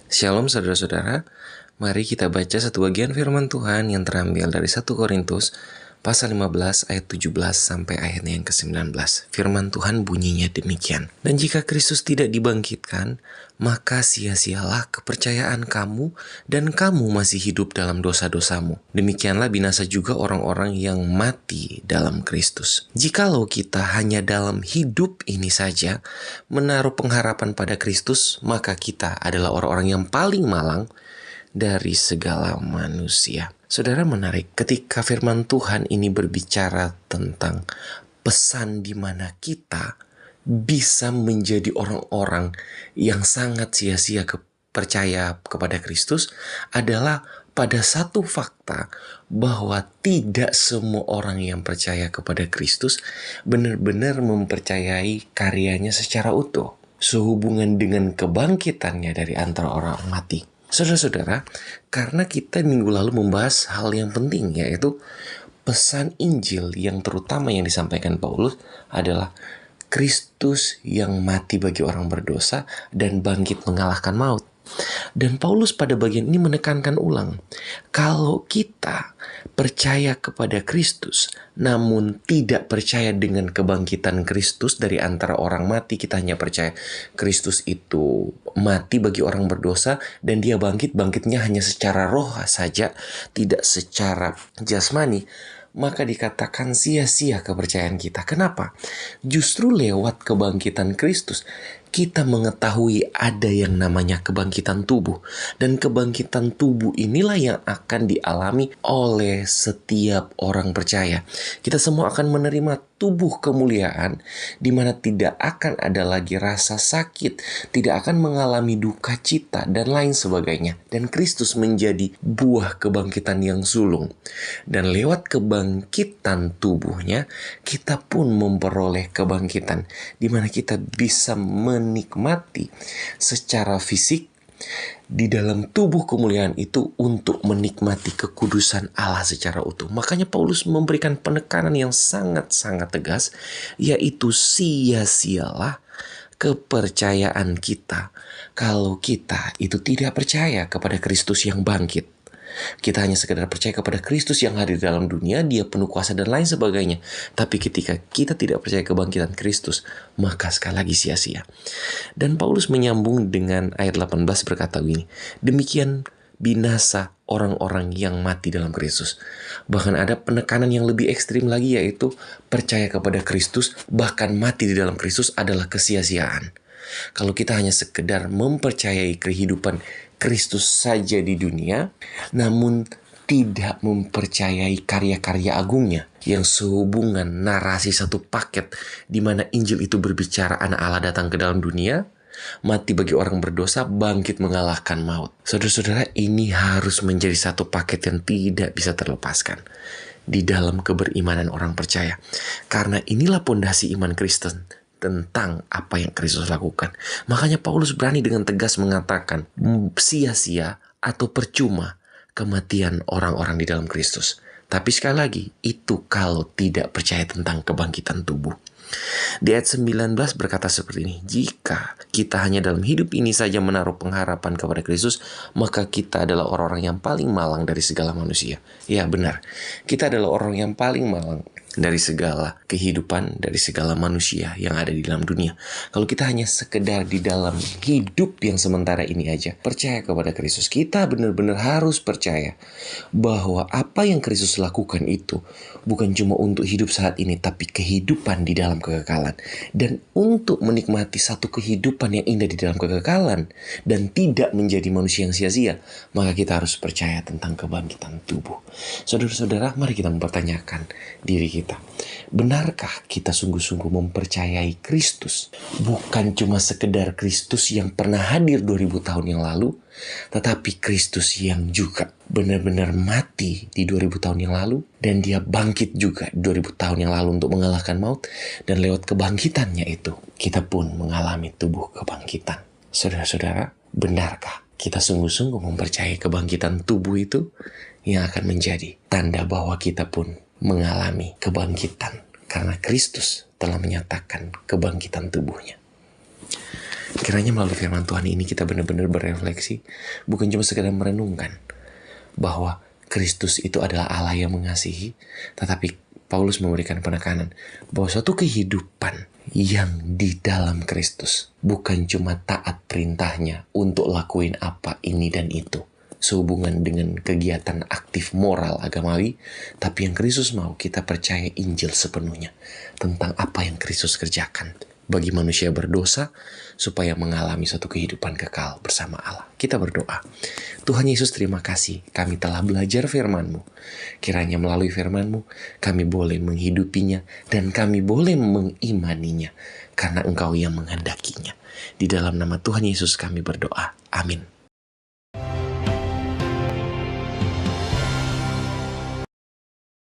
Shalom saudara-saudara, mari kita baca satu bagian firman Tuhan yang terambil dari 1 Korintus pasal 15 ayat 17 sampai ayatnya yang ke-19. Firman Tuhan bunyinya demikian. Dan jika Kristus tidak dibangkitkan, maka sia-sialah kepercayaan kamu dan kamu masih hidup dalam dosa-dosamu. Demikianlah binasa juga orang-orang yang mati dalam Kristus. Jikalau kita hanya dalam hidup ini saja menaruh pengharapan pada Kristus, maka kita adalah orang-orang yang paling malang dari segala manusia. Saudara, menarik ketika firman Tuhan ini berbicara tentang pesan di mana kita bisa menjadi orang-orang yang sangat sia-sia percaya kepada Kristus adalah pada satu fakta bahwa tidak semua orang yang percaya kepada Kristus benar-benar mempercayai karyanya secara utuh, sehubungan dengan kebangkitannya dari antara orang mati. Saudara-saudara, karena kita minggu lalu membahas hal yang penting, yaitu pesan Injil yang terutama yang disampaikan Paulus adalah Kristus yang mati bagi orang berdosa dan bangkit mengalahkan maut. Dan Paulus pada bagian ini menekankan ulang, kalau kita percaya kepada Kristus namun tidak percaya dengan kebangkitan Kristus dari antara orang mati, kita hanya percaya Kristus itu mati bagi orang berdosa dan dia bangkitnya hanya secara roh saja, tidak secara jasmani, maka dikatakan sia-sia kepercayaan kita. Kenapa? Justru lewat kebangkitan Kristus kita mengetahui ada yang namanya kebangkitan tubuh. Dan kebangkitan tubuh inilah yang akan dialami oleh setiap orang percaya. Kita semua akan menerima tubuh kemuliaan di mana tidak akan ada lagi rasa sakit, tidak akan mengalami duka cita dan lain sebagainya. Dan Kristus menjadi buah kebangkitan yang sulung. Dan lewat kebangkitan tubuhnya, kita pun memperoleh kebangkitan di mana kita bisa menikmati secara fisik di dalam tubuh kemuliaan itu untuk menikmati kekudusan Allah secara utuh. Makanya Paulus memberikan penekanan yang sangat-sangat tegas, yaitu sia-sialah kepercayaan kita kalau kita itu tidak percaya kepada Kristus yang bangkit. Kita hanya sekedar percaya kepada Kristus yang hadir dalam dunia, dia penuh kuasa dan lain sebagainya. Tapi ketika kita tidak percaya kebangkitan Kristus, maka sekali lagi sia-sia. Dan Paulus menyambung dengan ayat 18 berkata begini, demikian binasa orang-orang yang mati dalam Kristus. Bahkan ada penekanan yang lebih ekstrim lagi, yaitu percaya kepada Kristus, bahkan mati di dalam Kristus adalah kesia-siaan. Kalau kita hanya sekedar mempercayai kehidupan Kristus saja di dunia, namun tidak mempercayai karya-karya agungnya yang sehubungan narasi satu paket di mana Injil itu berbicara anak Allah datang ke dalam dunia, mati bagi orang berdosa, bangkit mengalahkan maut. Saudara-saudara, ini harus menjadi satu paket yang tidak bisa terlepaskan di dalam keberimanan orang percaya. Karena inilah pondasi iman Kristen tentang apa yang Kristus lakukan. Makanya Paulus berani dengan tegas mengatakan sia-sia atau percuma kematian orang-orang di dalam Kristus. Tapi sekali lagi, itu kalau tidak percaya tentang kebangkitan tubuh. Di ayat 19 berkata seperti ini, jika kita hanya dalam hidup ini saja menaruh pengharapan kepada Kristus, maka kita adalah orang-orang yang paling malang dari segala manusia. Ya benar, kita adalah orang yang paling malang dari segala kehidupan, dari segala manusia yang ada di dalam dunia. Kalau kita hanya sekedar di dalam hidup yang sementara ini aja percaya kepada Kristus, kita benar-benar harus percaya bahwa apa yang Kristus lakukan itu bukan cuma untuk hidup saat ini, tapi kehidupan di dalam kekekalan. Dan untuk menikmati satu kehidupan yang indah di dalam kekekalan dan tidak menjadi manusia yang sia-sia, maka kita harus percaya tentang kebangkitan tubuh. Saudara-saudara, mari kita mempertanyakan diri kita. Benarkah kita sungguh-sungguh mempercayai Kristus? Bukan cuma sekedar Kristus yang pernah hadir 2000 tahun yang lalu, tetapi Kristus yang juga benar-benar mati di 2000 tahun yang lalu, dan dia bangkit juga 2000 tahun yang lalu untuk mengalahkan maut, dan lewat kebangkitannya itu kita pun mengalami tubuh kebangkitan. Saudara-saudara, benarkah kita sungguh-sungguh mempercayai kebangkitan tubuh itu yang akan menjadi tanda bahwa kita pun mengalami kebangkitan karena Kristus telah menyatakan kebangkitan tubuhnya? Kiranya melalui firman Tuhan ini kita benar-benar berefleksi, bukan cuma sekedar merenungkan bahwa Kristus itu adalah Allah yang mengasihi, tetapi Paulus memberikan penekanan bahwa suatu kehidupan yang di dalam Kristus bukan cuma taat perintahnya untuk lakuin apa ini dan itu, sehubungan dengan kegiatan aktif moral agamawi, tapi yang Kristus mau kita percaya Injil sepenuhnya tentang apa yang Kristus kerjakan bagi manusia berdosa supaya mengalami suatu kehidupan kekal bersama Allah. Kita berdoa. Tuhan Yesus, terima kasih kami telah belajar firman-Mu. Kiranya melalui firman-Mu kami boleh menghidupinya dan kami boleh mengimaninya karena Engkau yang menghendakinya. Di dalam nama Tuhan Yesus kami berdoa. Amin.